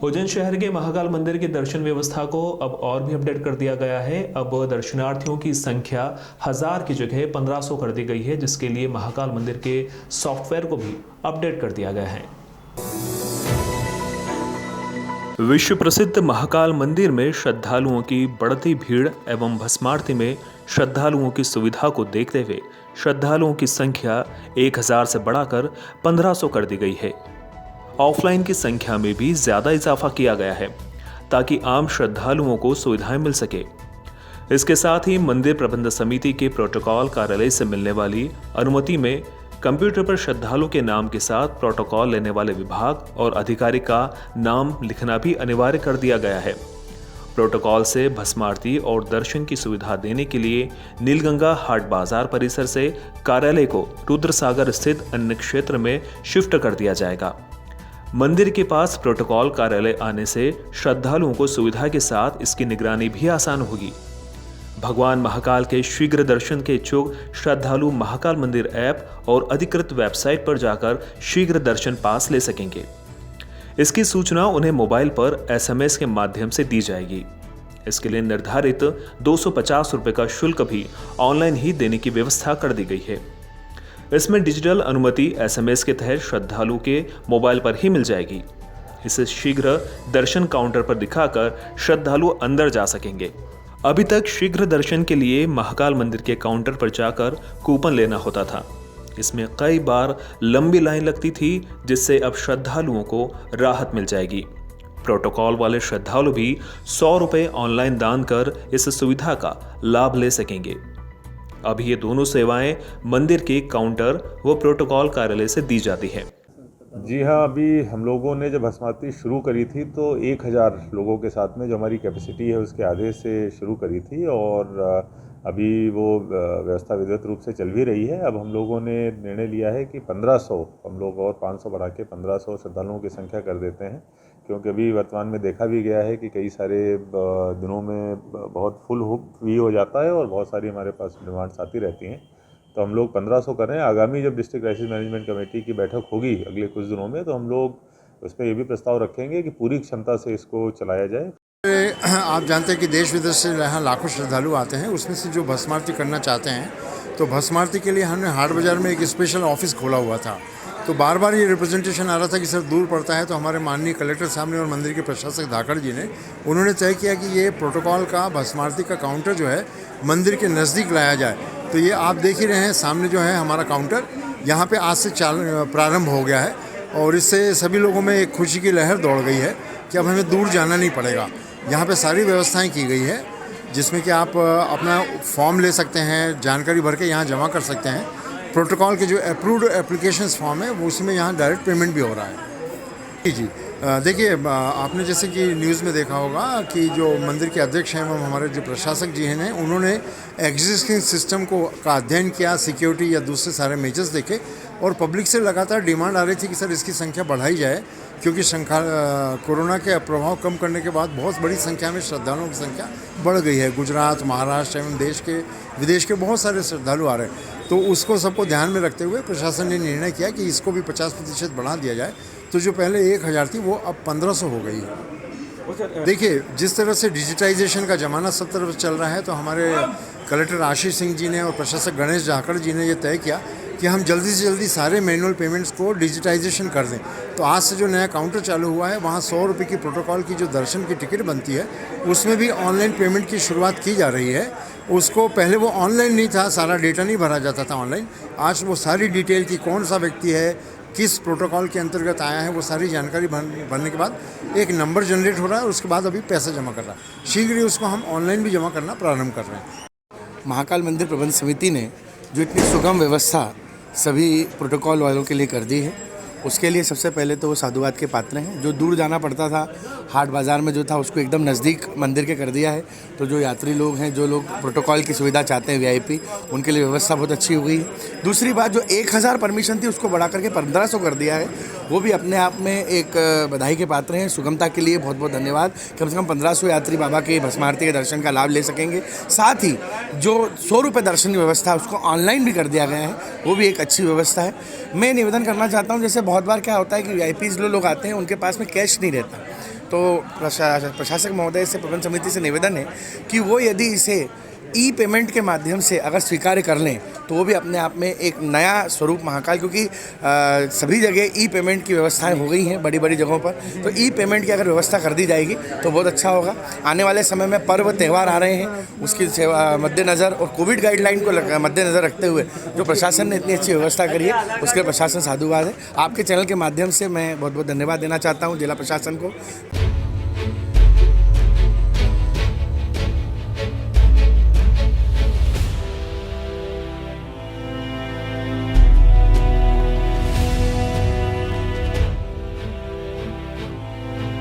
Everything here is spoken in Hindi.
उज्जैन शहर के महाकाल मंदिर के दर्शन व्यवस्था को अब और भी अपडेट कर दिया गया है। अब दर्शनार्थियों की संख्या 1000 की जगह 1500 कर दी गई है, जिसके लिए महाकाल मंदिर के सॉफ्टवेयर को भी अपडेट कर दिया गया है। विश्व प्रसिद्ध महाकाल मंदिर में श्रद्धालुओं की बढ़ती भीड़ एवं भस्मारती में श्रद्धालुओं की सुविधा को देखते हुए श्रद्धालुओं की संख्या 1000 से बढ़ाकर 1500 कर दी गई है। ऑफलाइन की संख्या में भी ज्यादा इजाफा किया गया है ताकि आम श्रद्धालुओं को सुविधाएं मिल सके। इसके साथ ही मंदिर प्रबंध समिति के प्रोटोकॉल कार्यालय से मिलने वाली अनुमति में कंप्यूटर पर श्रद्धालु के नाम के साथ प्रोटोकॉल लेने वाले विभाग और अधिकारी का नाम लिखना भी अनिवार्य कर दिया गया है। प्रोटोकॉल से भस्मारती और दर्शन की सुविधा देने के लिए नीलगंगा हाट बाजार परिसर से कार्यालय को रुद्रसागर स्थित अन्य क्षेत्र में शिफ्ट कर दिया जाएगा। मंदिर के पास प्रोटोकॉल कार्यालय आने से श्रद्धालुओं को सुविधा के साथ इसकी निगरानी भी आसान होगी। भगवान महाकाल के शीघ्र दर्शन के इच्छुक श्रद्धालु महाकाल मंदिर ऐप और अधिकृत वेबसाइट पर जाकर शीघ्र दर्शन पास ले सकेंगे। इसकी सूचना उन्हें मोबाइल पर SMS के माध्यम से दी जाएगी। इसके लिए निर्धारित 250 रुपये का शुल्क भी ऑनलाइन ही देने की व्यवस्था कर दी गई है। इसमें डिजिटल अनुमति SMS के तहत श्रद्धालु के मोबाइल पर ही मिल जाएगी। इसे शीघ्र दर्शन काउंटर पर दिखाकर श्रद्धालु अंदर जा सकेंगे। अभी तक शीघ्र दर्शन के लिए महाकाल मंदिर के काउंटर पर जाकर कूपन लेना होता था। इसमें कई बार लंबी लाइन लगती थी, जिससे अब श्रद्धालुओं को राहत मिल जाएगी। प्रोटोकॉल वाले श्रद्धालु भी 100 रुपये ऑनलाइन दान कर इस सुविधा का लाभ ले सकेंगे। अब ये दोनों सेवाएं मंदिर के काउंटर व प्रोटोकॉल कार्यालय से दी जाती है। जी हाँ, अभी हम लोगों ने जब भस्मारती शुरू करी थी तो 1000 लोगों के साथ में जो हमारी कैपेसिटी है उसके आधे से शुरू करी थी और अभी वो व्यवस्था विधिवत रूप से चल भी रही है। अब हम लोगों ने निर्णय लिया है कि 1500 हम लोग और 500 बढ़ा के 1500 श्रद्धालुओं की संख्या कर देते हैं, क्योंकि अभी वर्तमान में देखा भी गया है कि कई सारे दिनों में बहुत फुल भी हो जाता है और बहुत सारी हमारे पास डिमांड्स आती रहती हैं। तो हम लोग 1500 कर रहे हैं। आगामी जब डिस्ट्रिक्ट क्राइसिस मैनेजमेंट कमेटी की बैठक होगी अगले कुछ दिनों में, तो हम लोग उस पर ये भी प्रस्ताव रखेंगे कि पूरी क्षमता से इसको चलाया जाए। आप जानते हैं कि देश विदेश से यहाँ लाखों श्रद्धालु आते हैं, उसमें से जो भस्मारती करना चाहते हैं तो भस्मारती के लिए हमने हाट बाज़ार में एक स्पेशल ऑफिस खोला हुआ था। तो बार बार ये रिप्रेजेंटेशन आ रहा था कि सर दूर पड़ता है, तो हमारे माननीय कलेक्टर साहब ने और मंदिर के प्रशासक धाकड़ जी ने उन्होंने तय किया कि ये प्रोटोकॉल का भस्मारती का काउंटर जो है मंदिर के नज़दीक लाया जाए। तो ये आप देख ही रहे हैं सामने जो है हमारा काउंटर, यहाँ पे आज से प्रारंभ हो गया है और इससे सभी लोगों में एक खुशी की लहर दौड़ गई है कि अब हमें दूर जाना नहीं पड़ेगा। यहाँ पे सारी व्यवस्थाएं की गई है, जिसमें कि आप अपना फॉर्म ले सकते हैं, जानकारी भर के यहाँ जमा कर सकते हैं। प्रोटोकॉल के जो अप्रूव्ड एप्लीकेशंस फॉर्म है वो उसमें यहाँ डायरेक्ट पेमेंट भी हो रहा है। जी देखिए, आपने जैसे कि न्यूज़ में देखा होगा कि जो मंदिर के अध्यक्ष हैं एवं हमारे जो प्रशासक जी हैं उन्होंने एग्जिस्टिंग सिस्टम का अध्ययन किया, सिक्योरिटी या दूसरे सारे मेजर्स देखे और पब्लिक से लगातार डिमांड आ रही थी कि सर इसकी संख्या बढ़ाई जाए, क्योंकि कोरोना के प्रभाव कम करने के बाद बहुत बड़ी संख्या में श्रद्धालुओं की संख्या बढ़ गई है। गुजरात, महाराष्ट्र एवं देश के विदेश के बहुत सारे श्रद्धालु आ रहे हैं। तो उसको सबको ध्यान में रखते हुए प्रशासन ने निर्णय किया कि इसको भी 50% बढ़ा दिया जाए। तो जो पहले 1000 थी वो अब 1500 हो गई है। देखिए, जिस तरह से डिजिटाइजेशन का ज़माना सब तरफ चल रहा है, तो हमारे कलेक्टर आशीष सिंह जी ने और प्रशासक गणेश झाकड़ जी ने ये तय किया कि हम जल्दी से जल्दी सारे मैनुअल पेमेंट्स को डिजिटाइजेशन कर दें। तो आज से जो नया काउंटर चालू हुआ है वहाँ 100 रुपये की प्रोटोकॉल की जो दर्शन की टिकट बनती है उसमें भी ऑनलाइन पेमेंट की शुरुआत की जा रही है। उसको पहले वो ऑनलाइन नहीं था, सारा डेटा नहीं भरा जाता था ऑनलाइन। आज वो सारी डिटेल की कौन सा व्यक्ति है, किस प्रोटोकॉल के अंतर्गत आया है, वो सारी जानकारी भरने के बाद एक नंबर जनरेट हो रहा है और उसके बाद अभी पैसा जमा कर रहा है। शीघ्र ही उसको हम ऑनलाइन भी जमा करना प्रारंभ कर रहे हैं। महाकाल मंदिर प्रबंध समिति ने जो इतनी सुगम व्यवस्था सभी प्रोटोकॉल वालों के लिए कर दी है, उसके लिए सबसे पहले तो वो साधुवाद के पात्र हैं। जो दूर जाना पड़ता था, हाट बाज़ार में जो था, उसको एकदम नज़दीक मंदिर के कर दिया है। तो जो यात्री लोग हैं, जो लोग प्रोटोकॉल की सुविधा चाहते हैं VIP, उनके लिए व्यवस्था बहुत अच्छी हो गई है। दूसरी बात, जो 1000 परमिशन थी उसको बढ़ा करके 1500 कर दिया है, वो भी अपने आप में एक बधाई के पात्र हैं। सुगमता के लिए बहुत बहुत धन्यवाद। कम से कम 1500 यात्री बाबा के भस्मारती के दर्शन का लाभ ले सकेंगे। साथ ही जो 100 रुपये दर्शन की व्यवस्था उसको ऑनलाइन भी कर दिया गया है, वो भी एक अच्छी व्यवस्था है। मैं निवेदन करना चाहता हूँ, जैसे बहुत बार क्या होता है कि VIPs लोग आते हैं, उनके पास में कैश नहीं रहता। तो प्रशासक महोदय से, प्रबंध समिति से निवेदन है कि वो यदि इसे ई पेमेंट के माध्यम से अगर स्वीकार कर लें तो वो भी अपने आप में एक नया स्वरूप महाकाल, क्योंकि सभी जगह ई पेमेंट की व्यवस्थाएं हो गई हैं बड़ी बड़ी जगहों पर, तो ई पेमेंट की अगर व्यवस्था कर दी जाएगी तो बहुत अच्छा होगा। आने वाले समय में पर्व त्यौहार आ रहे हैं, उसकी मद्देनज़र और कोविड गाइडलाइन को मद्देनज़र रखते हुए जो प्रशासन ने इतनी अच्छी व्यवस्था करी है उसके प्रशासन साधुवाद है। आपके चैनल के माध्यम से मैं बहुत बहुत धन्यवाद देना चाहता हूँ जिला प्रशासन को।